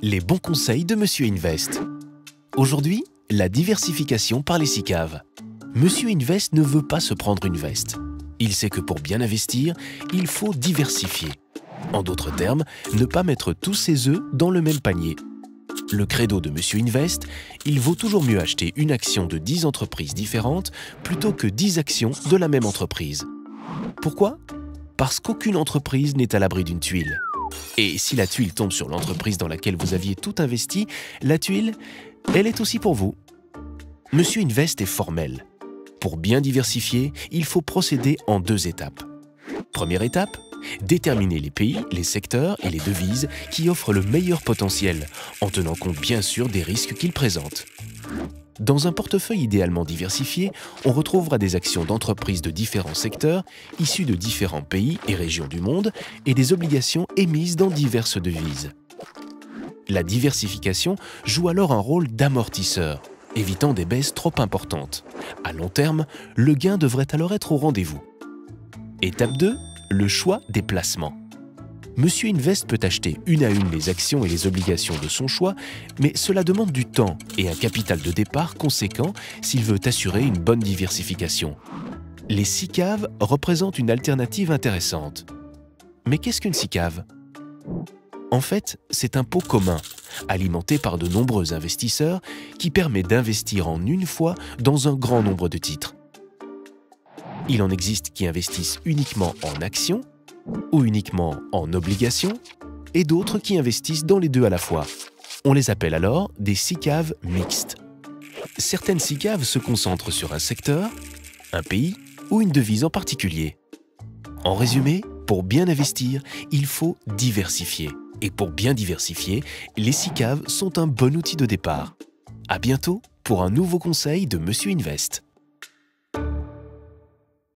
Les bons conseils de Monsieur Invest. Aujourd'hui, la diversification par les SICAV. Monsieur Invest ne veut pas se prendre une veste. Il sait que pour bien investir, il faut diversifier. En d'autres termes, ne pas mettre tous ses œufs dans le même panier. Le credo de Monsieur Invest, il vaut toujours mieux acheter une action de 10 entreprises différentes plutôt que 10 actions de la même entreprise. Pourquoi ? Parce qu'aucune entreprise n'est à l'abri d'une tuile. Et si la tuile tombe sur l'entreprise dans laquelle vous aviez tout investi, la tuile, elle est aussi pour vous. Monsieur Invest est formel. Pour bien diversifier, il faut procéder en 2 étapes. Première étape, déterminer les pays, les secteurs et les devises qui offrent le meilleur potentiel, en tenant compte bien sûr des risques qu'ils présentent. Dans un portefeuille idéalement diversifié, on retrouvera des actions d'entreprises de différents secteurs, issues de différents pays et régions du monde, et des obligations émises dans diverses devises. La diversification joue alors un rôle d'amortisseur, évitant des baisses trop importantes. À long terme, le gain devrait alors être au rendez-vous. Étape 2, le choix des placements. Monsieur Invest peut acheter une à une les actions et les obligations de son choix, mais cela demande du temps et un capital de départ conséquent s'il veut assurer une bonne diversification. Les SICAV représentent une alternative intéressante. Mais qu'est-ce qu'une SICAV ? En fait, c'est un pot commun, alimenté par de nombreux investisseurs, qui permet d'investir en une fois dans un grand nombre de titres. Il en existe qui investissent uniquement en actions, ou uniquement en obligations, et d'autres qui investissent dans les deux à la fois. On les appelle alors des SICAV mixtes. Certaines SICAV se concentrent sur un secteur, un pays ou une devise en particulier. En résumé, pour bien investir, il faut diversifier. Et pour bien diversifier, les SICAV sont un bon outil de départ. À bientôt pour un nouveau conseil de Monsieur Invest.